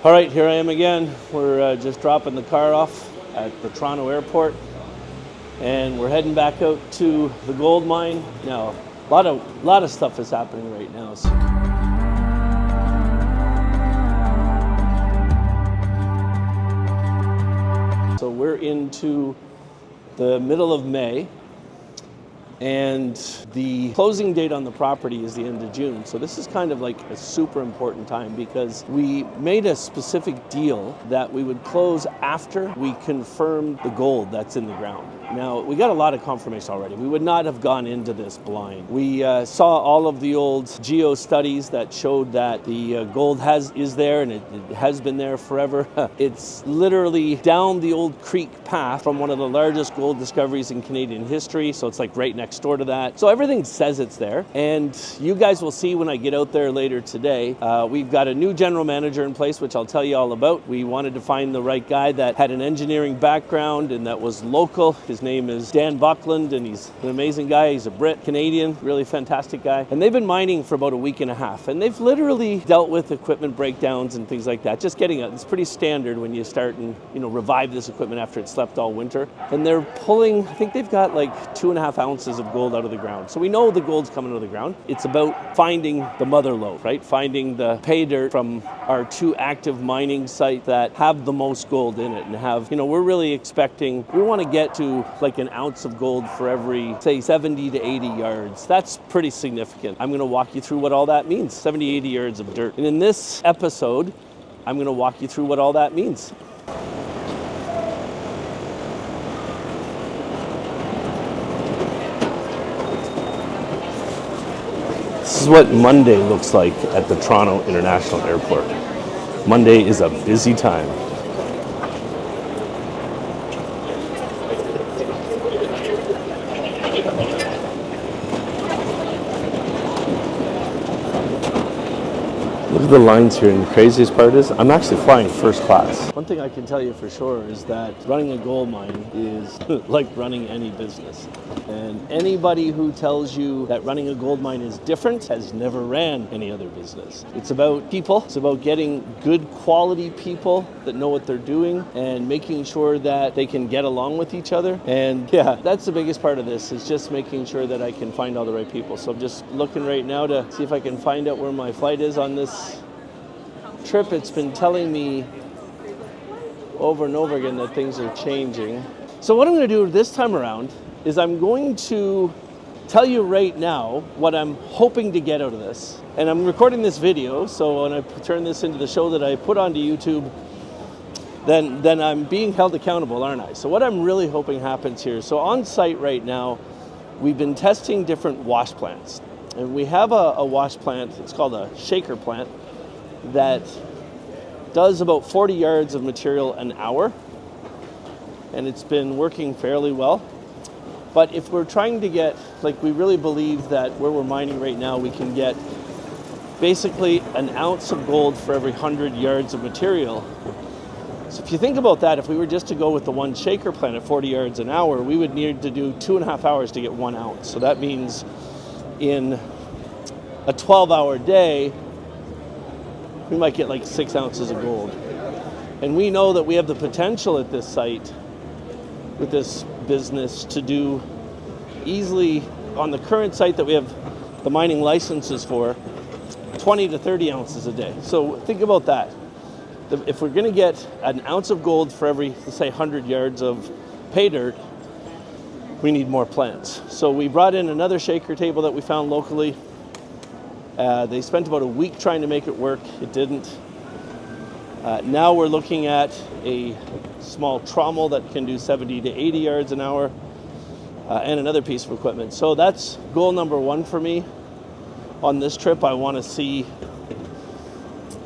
All right, here I am again. We're just dropping the car off at the Toronto airport, and we're heading back out to the gold mine. Now, a lot of stuff is happening right now. So we're into the middle of May, and the closing date on the property is the end of June. So this is kind of like a super important time because we made a specific deal that we would close after we confirmed the gold that's in the ground. Now, we got a lot of confirmation already. We would not have gone into this blind. We saw all of the old geo studies that showed that the gold is there, and it has been there forever. It's literally down the old creek path from one of the largest gold discoveries in Canadian history. So it's like right next door to that. So everything says it's there. And you guys will see when I get out there later today. We've got a new general manager in place, which I'll tell you all about. We wanted to find the right guy that had an engineering background and that was local. His name is Dan Buckland, and he's an amazing guy. He's a Brit, Canadian, really fantastic guy. And they've been mining for about a week and a half, and they've literally dealt with equipment breakdowns and things like that. Just getting it. It's pretty standard when you start and revive this equipment after it slept all winter. And they're pulling, I think they've got like 2.5 ounces of gold out of the ground. So we know the gold's coming out of the ground. It's about finding the mother lode, right? Finding the pay dirt from our 2 active mining sites that have the most gold in it and have, we're really expecting, we want to get to like an ounce of gold for every, say, 70 to 80 yards. That's pretty significant. I'm going to walk you through what all that means, 70, 80 yards of dirt. And in this episode, I'm going to walk you through what all that means. This is what Monday looks like at the Toronto International Airport. Monday is a busy time. Look at the lines here, and the craziest part is I'm actually flying first class. One thing I can tell you for sure is that running a gold mine is like running any business. And anybody who tells you that running a gold mine is different has never ran any other business. It's about people. It's about getting good quality people that know what they're doing and making sure that they can get along with each other. And yeah, that's the biggest part of this, is just making sure that I can find all the right people. So I'm just looking right now to see if I can find out where my flight is on this trip. It's been telling me over and over again that things are changing. So what I'm going to do this time around is I'm going to tell you right now what I'm hoping to get out of this. And I'm recording this video, so when I turn this into the show that I put onto YouTube, then I'm being held accountable, aren't I? So what I'm really hoping happens here, so on site right now, we've been testing different wash plants. And we have a wash plant, it's called a shaker plant, that does about 40 yards of material an hour. And it's been working fairly well. But if we're trying to get, we really believe that where we're mining right now, we can get basically an ounce of gold for every 100 yards of material. So if you think about that, if we were just to go with the one shaker plant at 40 yards an hour, we would need to do 2.5 hours to get 1 ounce. So that means in a 12-hour day, we might get like 6 ounces of gold. And we know that we have the potential at this site with this business to do easily, on the current site that we have the mining licenses for, 20 to 30 ounces a day. So think about that. If we're going to get an ounce of gold for every, let's say, 100 yards of pay dirt, we need more plants. So we brought in another shaker table that we found locally. They spent about a week trying to make it work. It didn't. Now we're looking at a small trommel that can do 70 to 80 yards an hour, and another piece of equipment. So that's goal number 1 for me on this trip. I want to see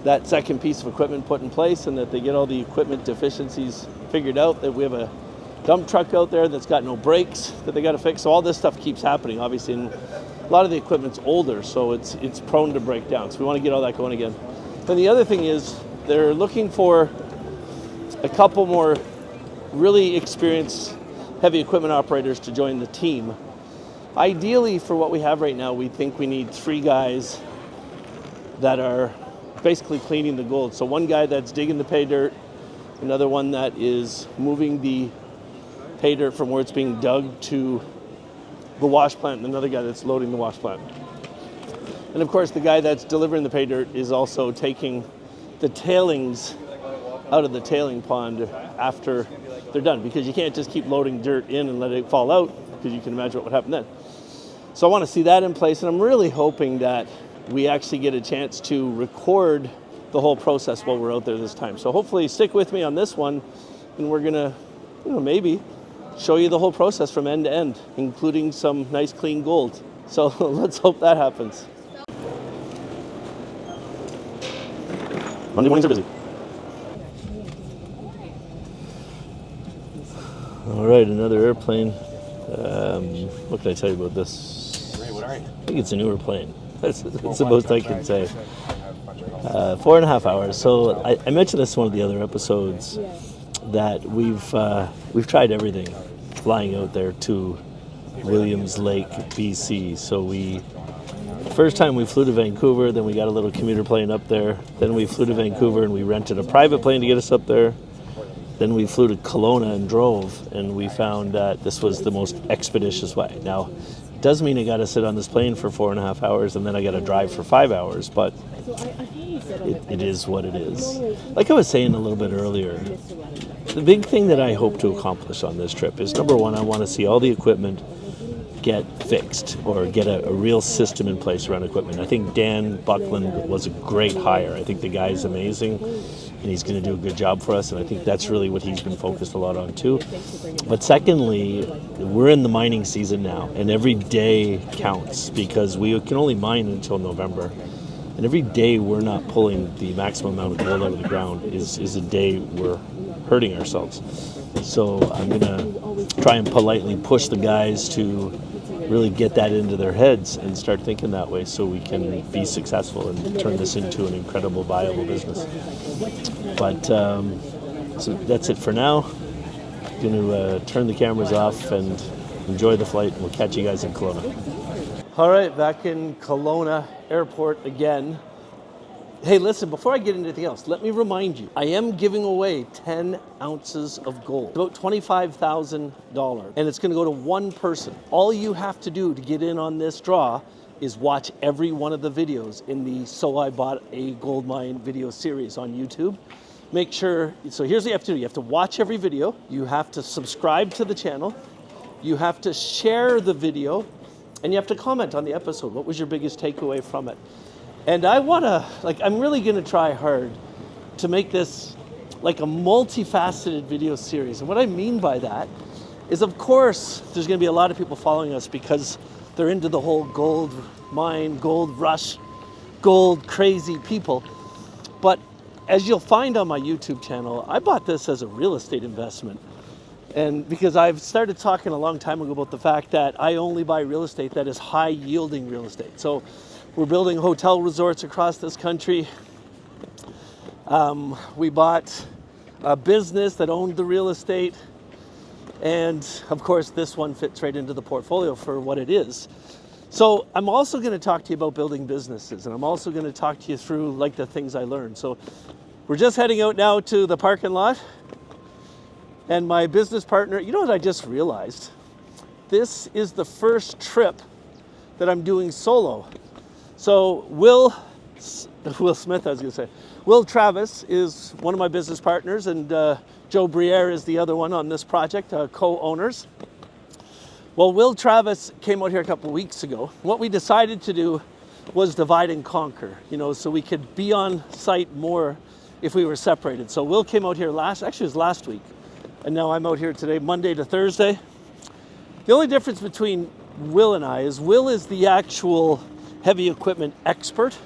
that second piece of equipment put in place and that they get all the equipment deficiencies figured out, that we have a dump truck out there that's got no brakes that they got to fix. So all this stuff keeps happening, obviously, and a lot of the equipment's older, so it's prone to break down. So we want to get all that going again. Then the other thing is they're looking for a couple more really experienced heavy equipment operators to join the team. Ideally, for what we have right now, we think we need 3 guys that are basically cleaning the gold. So one guy that's digging the pay dirt, another one that is moving the pay dirt from where it's being dug to the wash plant, and another guy that's loading the wash plant. And of course, the guy that's delivering the pay dirt is also taking the tailings out of the tailing pond after they're done, because you can't just keep loading dirt in and let it fall out, because you can imagine what would happen then. So I want to see that in place, and I'm really hoping that we actually get a chance to record the whole process while we're out there this time. So hopefully stick with me on this one, and we're gonna, maybe show you the whole process from end to end, including some nice clean gold. So let's hope that happens. Monday mornings are busy. All right, another airplane. What can I tell you about this? I think it's a newer plane. That's the most I can say. 4.5 hours. So I mentioned this in one of the other episodes that we've tried everything flying out there to Williams Lake, BC. So first time we flew to Vancouver, then we got a little commuter plane up there. Then we flew to Vancouver and we rented a private plane to get us up there. Then we flew to Kelowna and drove, and we found that this was the most expeditious way. Now, it does mean I got to sit on this plane for 4.5 hours, and then I got to drive for 5 hours, but it is what it is. Like I was saying a little bit earlier, the big thing that I hope to accomplish on this trip is, number one, I want to see all the equipment get fixed or get a real system in place around equipment. I think Dan Buckland was a great hire. I think the guy's amazing, and he's going to do a good job for us, and I think that's really what he's been focused a lot on too. But secondly, we're in the mining season now, and every day counts, because we can only mine until November, and every day we're not pulling the maximum amount of gold out of the ground is a day we're hurting ourselves. So I'm going to try and politely push the guys to really get that into their heads and start thinking that way, so we can be successful and turn this into an incredible, viable business. But so that's it for now. I'm going to turn the cameras off and enjoy the flight, and we'll catch you guys in Kelowna. All right, back in Kelowna Airport again. Hey, listen, before I get into anything else, let me remind you, I am giving away 10 ounces of gold, about $25,000, and it's going to go to one person. All you have to do to get in on this draw is watch every one of the videos in the So I Bought a Gold Mine video series on YouTube. Make sure, so here's what you have to do. You have to watch every video, you have to subscribe to the channel, you have to share the video, and you have to comment on the episode. What was your biggest takeaway from it? And I want to, I'm really going to try hard to make this like a multifaceted video series. And what I mean by that is, of course, there's going to be a lot of people following us because they're into the whole gold mine, gold rush, gold crazy people. But as you'll find on my YouTube channel, I bought this as a real estate investment. And because I've started talking a long time ago about the fact that I only buy real estate that is high yielding real estate. So we're building hotel resorts across this country. We bought a business that owned the real estate. And of course, this one fits right into the portfolio for what it is. So I'm also going to talk to you about building businesses. And I'm also going to talk to you through the things I learned. So we're just heading out now to the parking lot. And my business partner, you know what I just realized? This is the first trip that I'm doing solo. So Will Smith, I was going to say. Will Travis is one of my business partners, and Joe Briere is the other one on this project, co-owners. Well, Will Travis came out here a couple weeks ago. What we decided to do was divide and conquer, so we could be on site more if we were separated. So Will came out here it was last week, and now I'm out here today, Monday to Thursday. The only difference between Will and I is Will is the actual heavy equipment expert,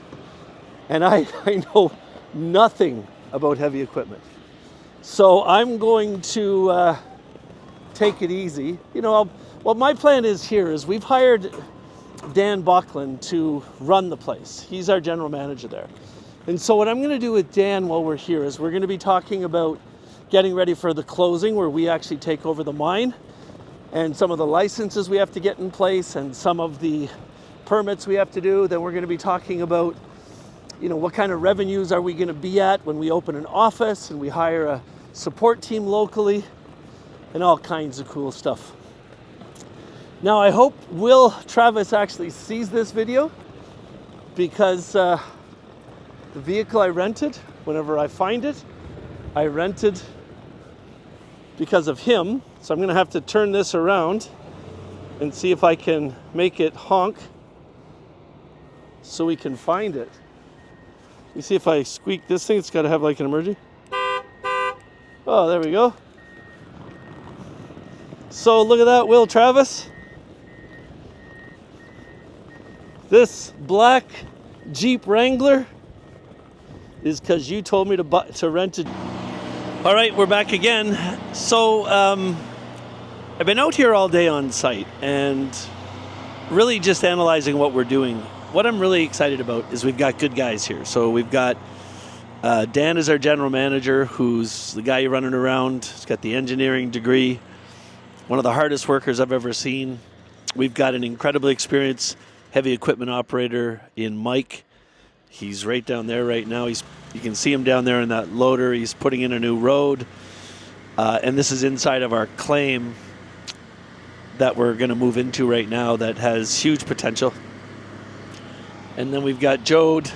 and I know nothing about heavy equipment. So I'm going to take it easy. What my plan is here is we've hired Dan Buckland to run the place. He's our general manager there. And so what I'm going to do with Dan while we're here is we're going to be talking about getting ready for the closing, where we actually take over the mine, and some of the licenses we have to get in place and some of the permits we have to do. Then we're going to be talking about what kind of revenues are we going to be at when we open an office and we hire a support team locally, and all kinds of cool stuff. Now I hope Will Travis actually sees this video, because the vehicle I rented, whenever I find it, I rented because of him. So I'm going to have to turn this around and see if I can make it honk so we can find it. You see, if I squeak this thing, it's got to have like an emergency. Oh, there we go. So look at that, Will Travis. This black Jeep Wrangler is because you told me to rent it. All right, we're back again. So I've been out here all day on site and really just analyzing what we're doing. What I'm really excited about is we've got good guys here. So we've got Dan is our general manager, who's the guy running around. He's got the engineering degree, one of the hardest workers I've ever seen. We've got an incredibly experienced heavy equipment operator in Mike. He's right down there right now. You can see him down there in that loader. He's putting in a new road. And this is inside of our claim that we're going to move into right now that has huge potential. And then we've got Jode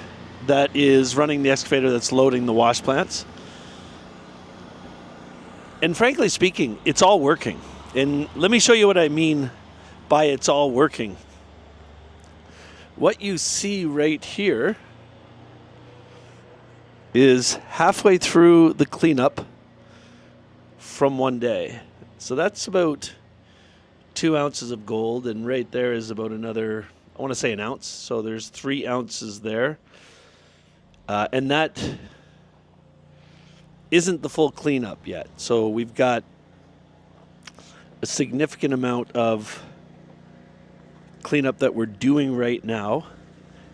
that is running the excavator that's loading the wash plants. And frankly speaking, it's all working. And let me show you what I mean by it's all working. What you see right here is halfway through the cleanup from one day. So that's about 2 ounces of gold, and right there is about another, I want to say, an ounce. So there's 3 ounces there. And that isn't the full cleanup yet. So we've got a significant amount of cleanup that we're doing right now,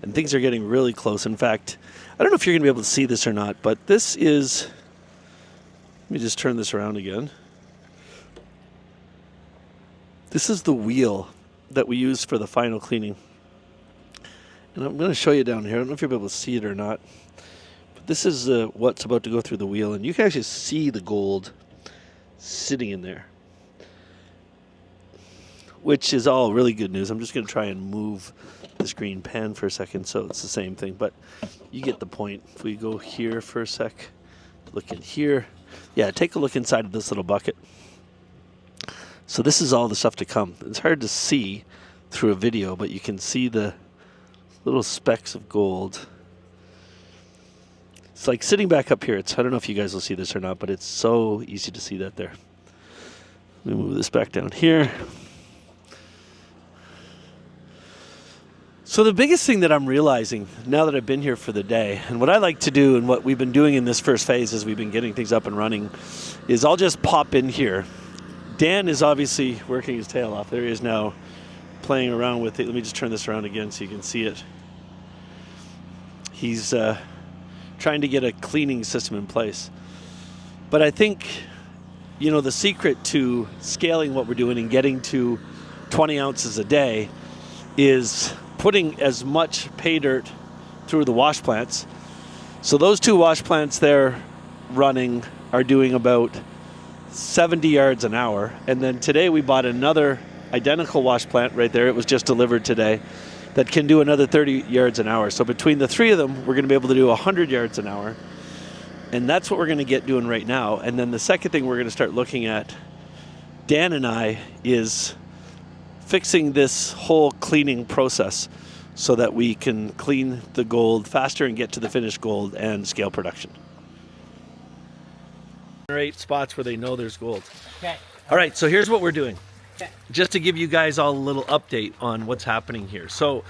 and things are getting really close. In fact, I don't know if you're going to be able to see this or not, but this is, let me just turn this around again. This is the wheel that we use for the final cleaning. And I'm going to show you down here. I don't know if you'll be able to see it or not, but this is what's about to go through the wheel, and you can actually see the gold sitting in there, which is all really good news. I'm just going to try and move this green pen for a second so it's the same thing, but you get the point. If we go here for a sec, look in here. Yeah, take a look inside of this little bucket. So this is all the stuff to come. It's hard to see through a video, but you can see the little specks of gold. It's like sitting back up here. I don't know if you guys will see this or not, but it's so easy to see that there. Let me move this back down here. So the biggest thing that I'm realizing now that I've been here for the day, and what I like to do and what we've been doing in this first phase as we've been getting things up and running, is I'll just pop in here. Dan is obviously working his tail off. There he is now playing around with it. Let me just turn this around again so you can see it. He's trying to get a cleaning system in place. But I think, the secret to scaling what we're doing and getting to 20 ounces a day is putting as much pay dirt through the wash plants. So those 2 wash plants there running are doing about 70 yards an hour. And then today we bought another identical wash plant right there. It was just delivered today, that can do another 30 yards an hour. So between the 3 of them, we're going to be able to do 100 yards an hour. And that's what we're going to get doing right now. And then the second thing we're going to start looking at, Dan and I, is fixing this whole cleaning process so that we can clean the gold faster and get to the finished gold and scale production. 8 spots where they know there's gold. Okay. All right, so here's what we're doing. Okay. Just to give you guys all a little update on what's happening here. So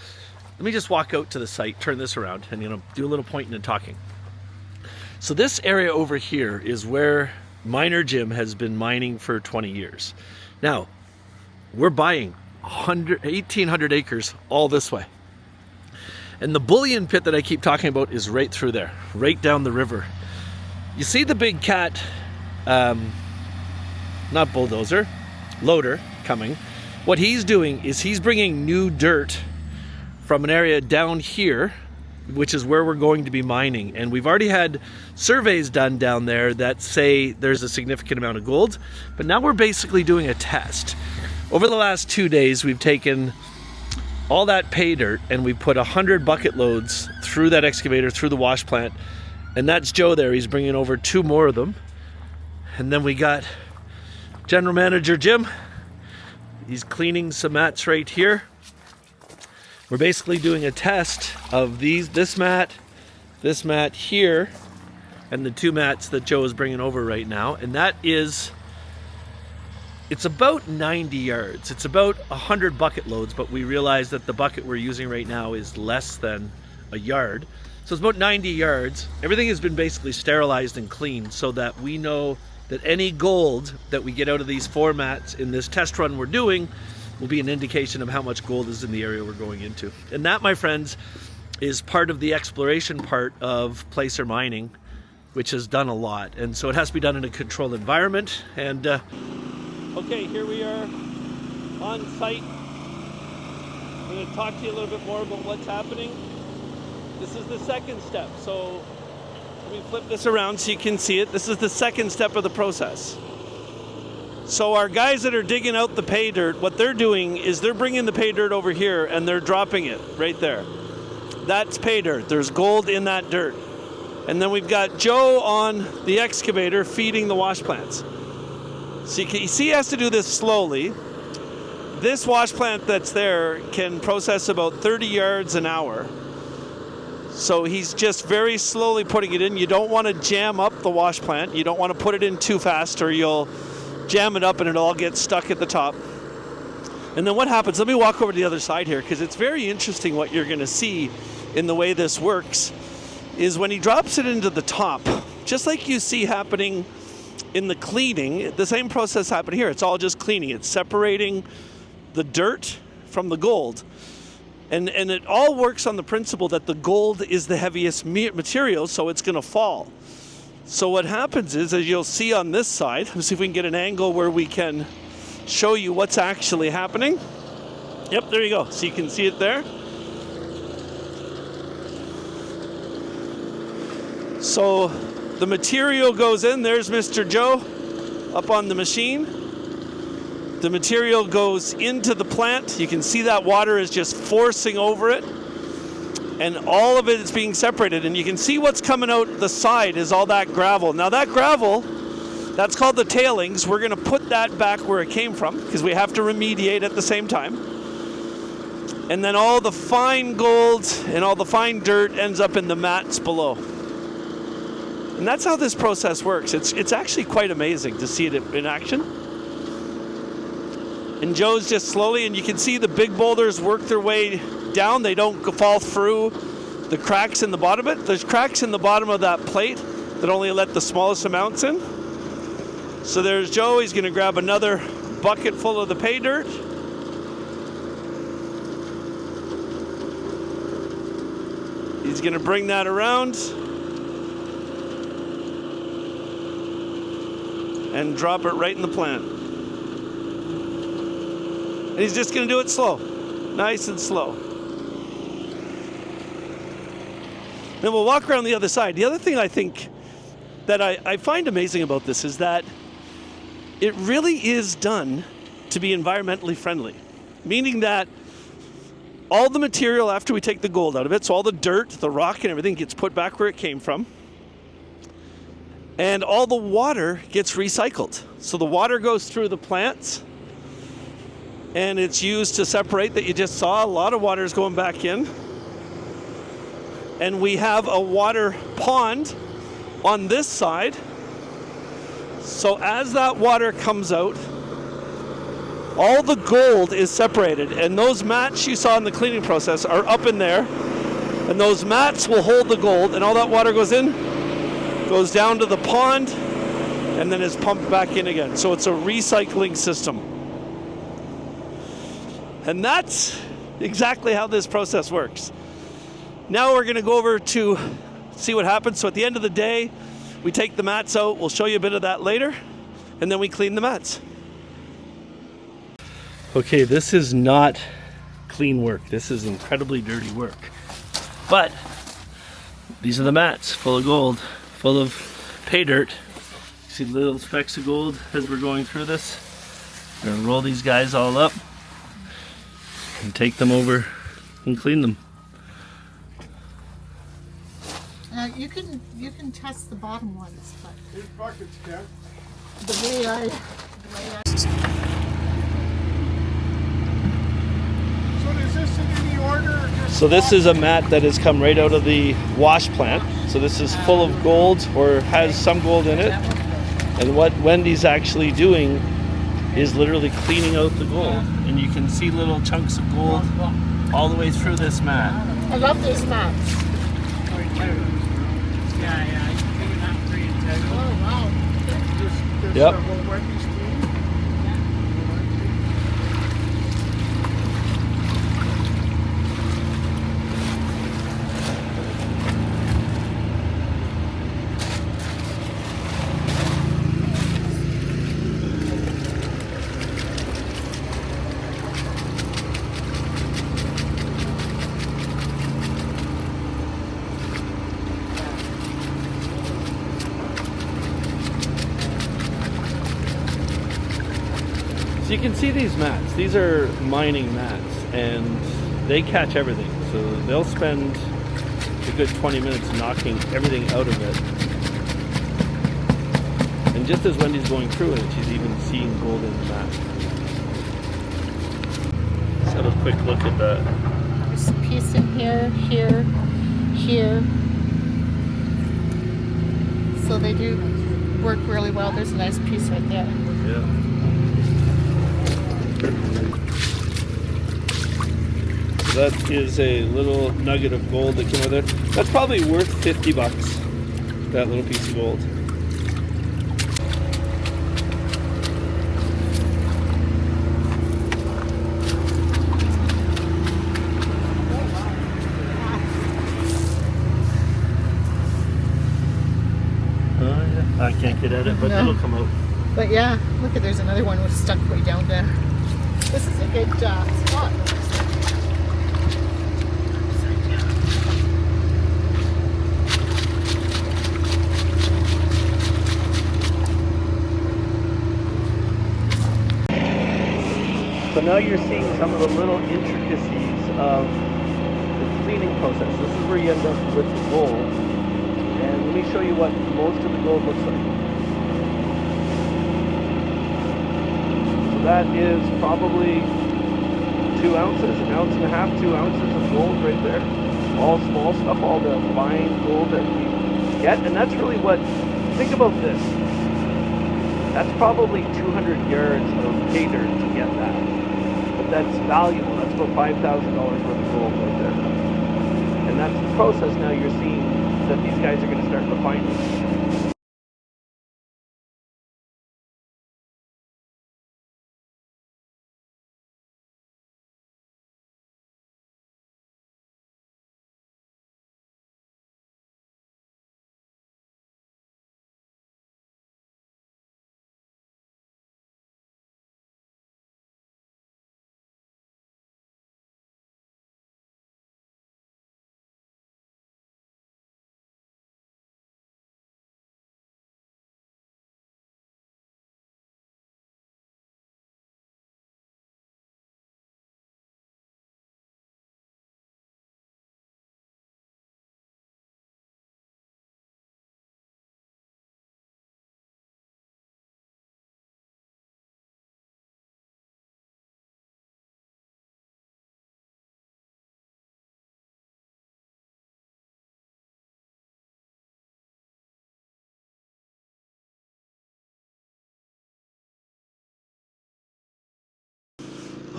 let me just walk out to the site, turn this around, and do a little pointing and talking. So this area over here is where Miner Jim has been mining for 20 years. Now, we're buying 1,800 acres all this way. And the bullion pit that I keep talking about is right through there, right down the river. You see the big cat, not bulldozer, loader coming. What he's doing is he's bringing new dirt from an area down here which is where we're going to be mining. And we've already had surveys done down there that say there's a significant amount of gold, but now we're basically doing a test. Over the last 2 days, we've taken all that pay dirt and we put 100 bucket loads through that excavator, through the wash plant. And that's Joe there. He's bringing over 2 more of them. And then we got General Manager Jim. He's cleaning some mats right here. We're basically doing a test of this mat here, and the 2 mats that Joe is bringing over right now. And that is, it's about 90 yards. It's about 100 bucket loads, but we realize that the bucket we're using right now is less than a yard. So it's about 90 yards. Everything has been basically sterilized and cleaned so that we know that any gold that we get out of these 4 mats in this test run we're doing will be an indication of how much gold is in the area we're going into. And that, my friends, is part of the exploration part of placer mining, which has done a lot. And so it has to be done in a controlled environment. And okay, here we are on site. I'm going to talk to you a little bit more about what's happening. This is the second step. So let me flip this around so you can see it. This is the second step of the process. So our guys that are digging out the pay dirt, what they're doing is they're bringing the pay dirt over here and they're dropping it right there. That's pay dirt. There's gold in that dirt. And then we've got Joe on the excavator feeding the wash plants. So you see he has to do this slowly. This wash plant that's there can process about 30 yards an hour. So he's just very slowly putting it in. You don't want to jam up the wash plant. You don't want to put it in too fast or you'll jam it up and it all gets stuck at the top. And then what happens, let me walk over to the other side here because it's very interesting what you're going to see in the way this works, is when he drops it into the top, just like you see happening in the cleaning, the same process happened here. It's all just cleaning. It's separating the dirt from the gold. And it all works on the principle that the gold is the heaviest material, so it's going to fall. So what happens is, as you'll see on this side, let's see if we can get an angle where we can show you what's actually happening. Yep, there you go. So you can see it there. So the material goes in. There's Mr. Joe up on the machine. The material goes into the plant. You can see that water is just forcing over it. And all of it is being separated. And you can see what's coming out the side is all that gravel. Now that gravel, that's called the tailings. We're going to put that back where it came from because we have to remediate at the same time. And then all the fine gold and all the fine dirt ends up in the mats below. And that's how this process works. It's actually quite amazing to see it in action. And Joe's just slowly, and you can see the big boulders work their way down. They don't fall through the cracks in the bottom of it. There's cracks in the bottom of that plate that only let the smallest amounts in. So there's Joe. He's going to grab another bucket full of the pay dirt. He's going to bring that around and drop it right in the plant. And he's just going to do it slow, nice and slow. Then we'll walk around the other side. The other thing I think that I find amazing about this is that it really is done to be environmentally friendly, meaning that all the material after we take the gold out of it, so all the dirt, the rock and everything gets put back where it came from, and all the water gets recycled. So the water goes through the plants and it's used to separate that you just saw. A lot of water is going back in. And we have a water pond on this side. So as that water comes out, all the gold is separated. And those mats you saw in the cleaning process are up in there. And those mats will hold the gold. And all that water goes in, goes down to the pond, and then is pumped back in again. So it's a recycling system. And that's exactly how this process works. Now we're going to go over to see what happens. So at the end of the day, we take the mats out. We'll show you a bit of that later. And then we clean the mats. Okay, this is not clean work. This is incredibly dirty work. But These are the mats, full of gold, full of pay dirt. See little specks of gold as we're going through this. We're gonna roll these guys all up and take them over and clean them. You can test the bottom ones, but These buckets, Ken. the way I So is this in any order? Or just So this is a mat that has come right out of the wash plant. So this is full of gold, or has some gold in it. And what Wendy's actually doing is literally cleaning out the gold. And you can see little chunks of gold all the way through this mat. I love these mats. Oh wow. this Yep. whole Wendy's clean? So you can see these mats. These are mining mats, and they catch everything. So they'll spend a good 20 minutes knocking everything out of it. And just as Wendy's going through it, she's even seeing gold in the mat. Let's have a quick look at that. There's a piece in here, here, here. So they do work really well. There's a nice piece right there. Yeah. So that is a little nugget of gold that came with it. That's probably worth $50, that little piece of gold. I can't get at it, but No. it'll come out. But yeah, look at there's another one was stuck way down there. This is a good spot. So now you're seeing some of the little intricacies of the cleaning process. This is where you end up with the gold. And let me show you what most of the gold looks like. So that is probably 2 ounces, an ounce and a half, 2 ounces of gold right there. All small stuff, all the fine gold that we get. And that's really what, think about this. That's probably 200 yards of pay dirt to get that. But that's valuable. That's about $5,000 worth of gold right there. And that's the process now you're seeing that these guys are going to start refining.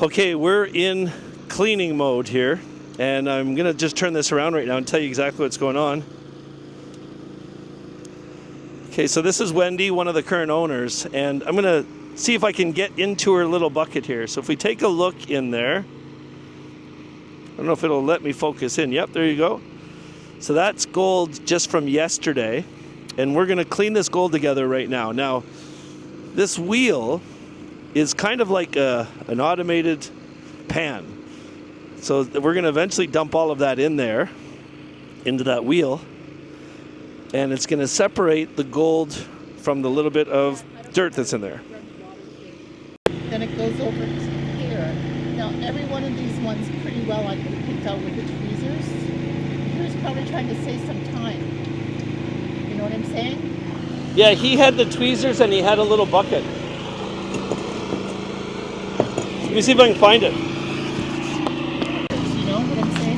Okay, we're in cleaning mode here, and I'm gonna just turn this around right now and tell you exactly what's going on. Okay, so this is Wendy, one of the current owners, and I'm gonna see if I can get into her little bucket here. So if we take a look in there, I don't know if it'll let me focus in. Yep, there you go. So that's gold just from yesterday, and we're gonna clean this gold together right now. Now, this wheel is kind of like an automated pan. So we're going to eventually dump all of that in there, into that wheel. and it's going to separate the gold from the little bit of dirt that's in there. Then it goes over to here. Now, every one of these ones pretty well I could have picked out with the tweezers. He was probably trying to save some time. You know what I'm saying? Yeah, he had the tweezers and he had a little bucket. Let me see if I can find it. You know what I'm saying?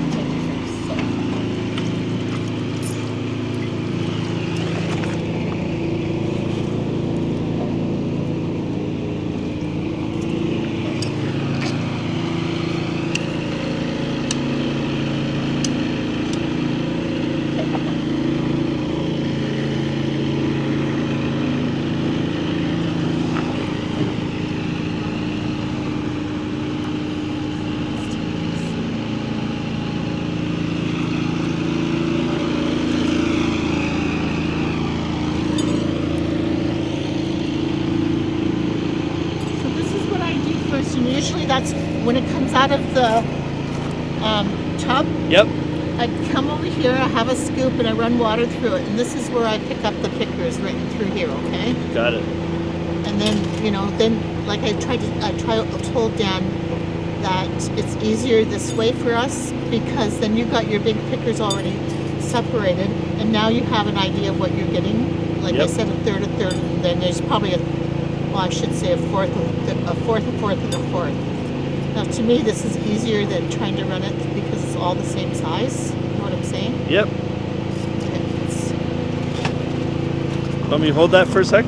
Usually that's when it comes out of the tub. Yep. I come over here, I have a scoop, and I run water through it. And this is where I pick up the pickers right through here, okay? Got it. And then, you know, then like I told Dan that it's easier this way for us because then you got your big pickers already separated, and now you have an idea of what you're getting. Like I said, a third, and then there's probably I should say a fourth, and a fourth, and a fourth. Now, to me, this is easier than trying to run it because it's all the same size. You know what I'm saying? Yep. Okay, Let me hold that for a sec. I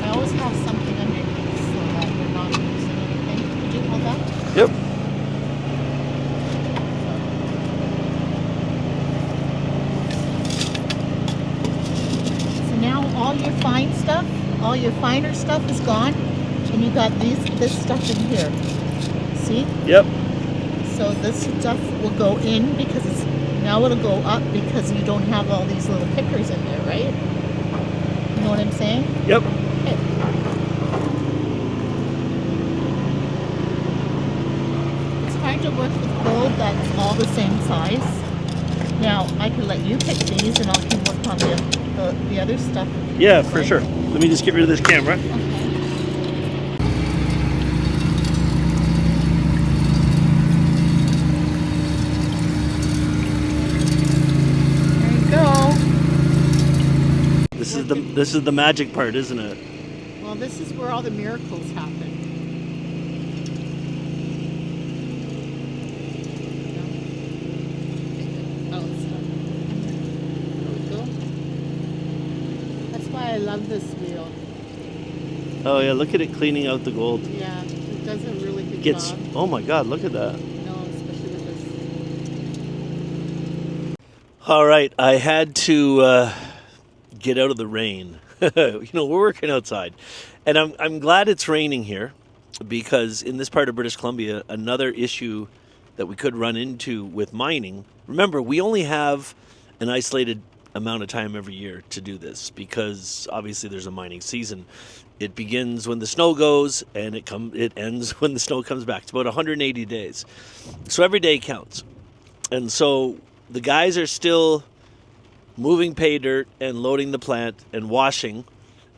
always have something underneath so that you're not losing anything. Could you hold that? Yep. All your fine stuff, all your finer stuff is gone, and you got this stuff in here. See? Yep. So this stuff will go in because now it'll go up because you don't have all these little pickers in there, right? You know what I'm saying? Yep. Okay. It's hard to work with gold that's all the same size. Now I can let you pick these, and I can work on the other stuff. Yeah, for sure. Let me just get rid of this camera. Okay. There you go. This is the magic part, isn't it? Well, this is where all the miracles happen. I love this wheel. Oh yeah, look at it cleaning out the gold. Yeah, it does a really good job. Oh my God, look at that. No, especially with this. All right, I had to get out of the rain. You know, we're working outside, and I'm glad it's raining here because in this part of British Columbia, another issue that we could run into with mining. Remember, we only have an isolated amount of time every year to do this because obviously there's a mining season. It begins when the snow goes and it ends when the snow comes back. It's about 180 days. So every day counts. And so the guys are still moving pay dirt and loading the plant and washing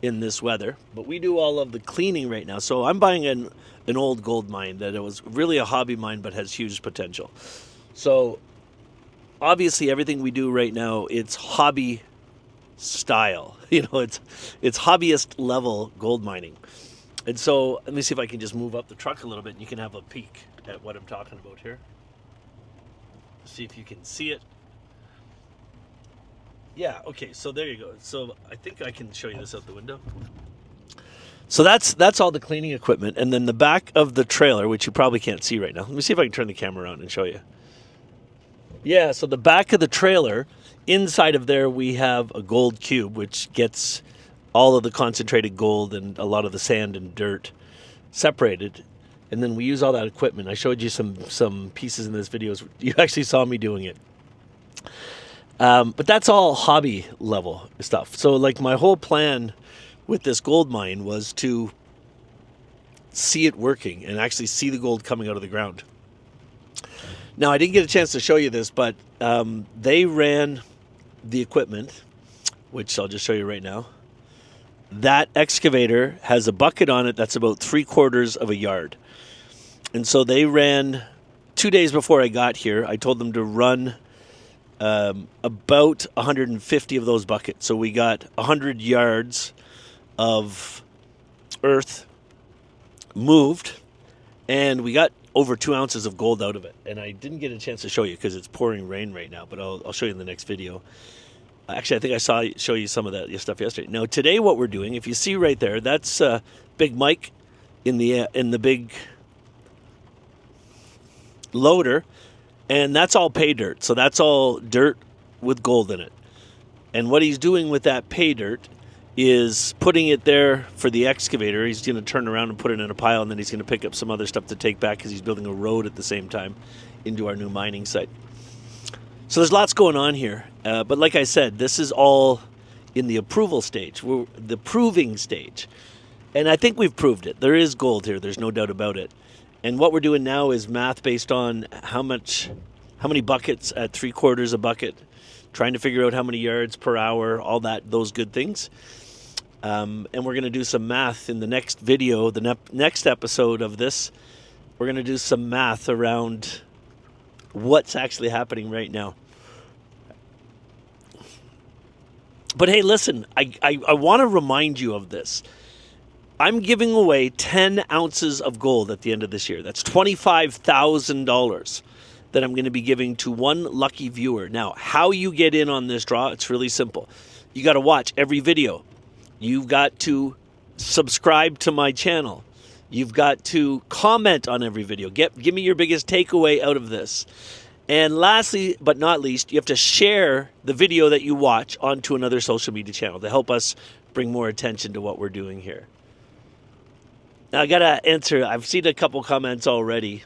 in this weather, but we do all of the cleaning right now. So I'm buying an old gold mine that it was really a hobby mine but has huge potential. So obviously everything we do right now, it's hobby style. You know, it's hobbyist level gold mining. And so let me see if I can just move up the truck a little bit and you can have a peek at what I'm talking about here. See if you can see it. Yeah, okay, so there you go. So I think I can show you this out the window. So that's all the cleaning equipment. And then the back of the trailer, which you probably can't see right now. Let me see if I can turn the camera around and show you. Yeah, so the back of the trailer, inside of there we have a gold cube, which gets all of the concentrated gold and a lot of the sand and dirt separated. And then we use all that equipment. I showed you some pieces in this video. You actually saw me doing it. But that's all hobby level stuff. So like my whole plan with this gold mine was to see it working and actually see the gold coming out of the ground. Now, I didn't get a chance to show you this, but they ran the equipment, which I'll just show you right now. That excavator has a bucket on it that's about 3/4 of a yard. And so they ran 2 days before I got here. I told them to run about 150 of those buckets. So we got 100 yards of earth moved, and we got over 2 ounces of gold out of it. And I didn't get a chance to show you because it's pouring rain right now, but I'll show you in the next video. Actually, I think I show you some of that stuff yesterday. Now, today what we're doing, if you see right there, that's Big Mike in the big loader, and that's all pay dirt. So that's all dirt with gold in it. And what he's doing with that pay dirt is putting it there for the excavator. He's going to turn around and put it in a pile, and then he's going to pick up some other stuff to take back because he's building a road at the same time into our new mining site. So there's lots going on here. But like I said, this is all in the approval stage, the proving stage. And I think we've proved it. There is gold here. There's no doubt about it. And what we're doing now is math based on how many buckets at 3/4 a bucket, trying to figure out how many yards per hour, all those good things. And we're going to do some math in the next video, the next episode of this. We're going to do some math around what's actually happening right now. But hey, listen, I want to remind you of this. I'm giving away 10 ounces of gold at the end of this year. That's $25,000 that I'm going to be giving to one lucky viewer. Now, how you get in on this draw, it's really simple. You got to watch every video. You've got to subscribe to my channel. You've got to comment on every video. Give me your biggest takeaway out of this. And lastly, but not least, you have to share the video that you watch onto another social media channel to help us bring more attention to what we're doing here. Now, I got to answer. I've seen a couple comments already,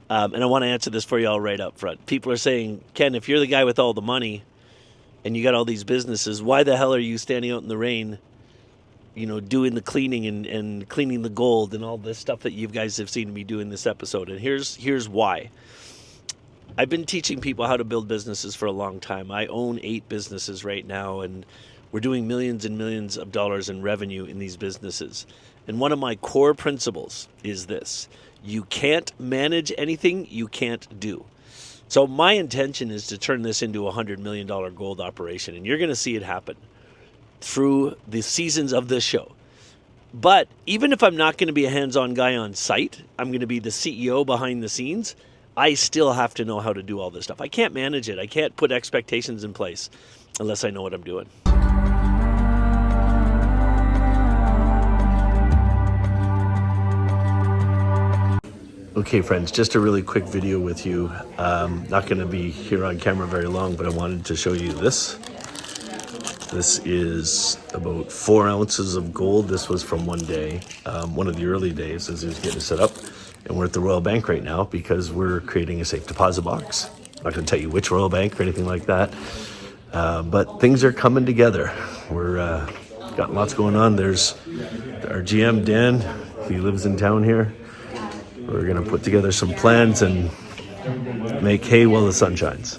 and I want to answer this for you all right up front. People are saying, Ken, if you're the guy with all the money and you got all these businesses, why the hell are you standing out in the rain, doing the cleaning and cleaning the gold and all this stuff that you guys have seen me do in this episode? And here's why. I've been teaching people how to build businesses for a long time. I own 8 businesses right now, and we're doing millions and millions of dollars in revenue in these businesses. And one of my core principles is this: you can't manage anything you can't do. So my intention is to turn this into a $100 million gold operation, and you're going to see it happen through the seasons of this show. But even if I'm not going to be a hands-on guy on site, I'm going to be the CEO behind the scenes, I still have to know how to do all this stuff. I can't manage it. I can't put expectations in place unless I know what I'm doing. Okay, friends, just a really quick video with you. Not going to be here on camera very long, but I wanted to show you this. This is about 4 ounces of gold. This was from one day, one of the early days as he was getting set up. And we're at the Royal Bank right now because we're creating a safe deposit box. I'm not going to tell you which Royal Bank or anything like that. But things are coming together. We're got lots going on. There's our GM, Dan. He lives in town here. We're going to put together some plans and make hay while the sun shines.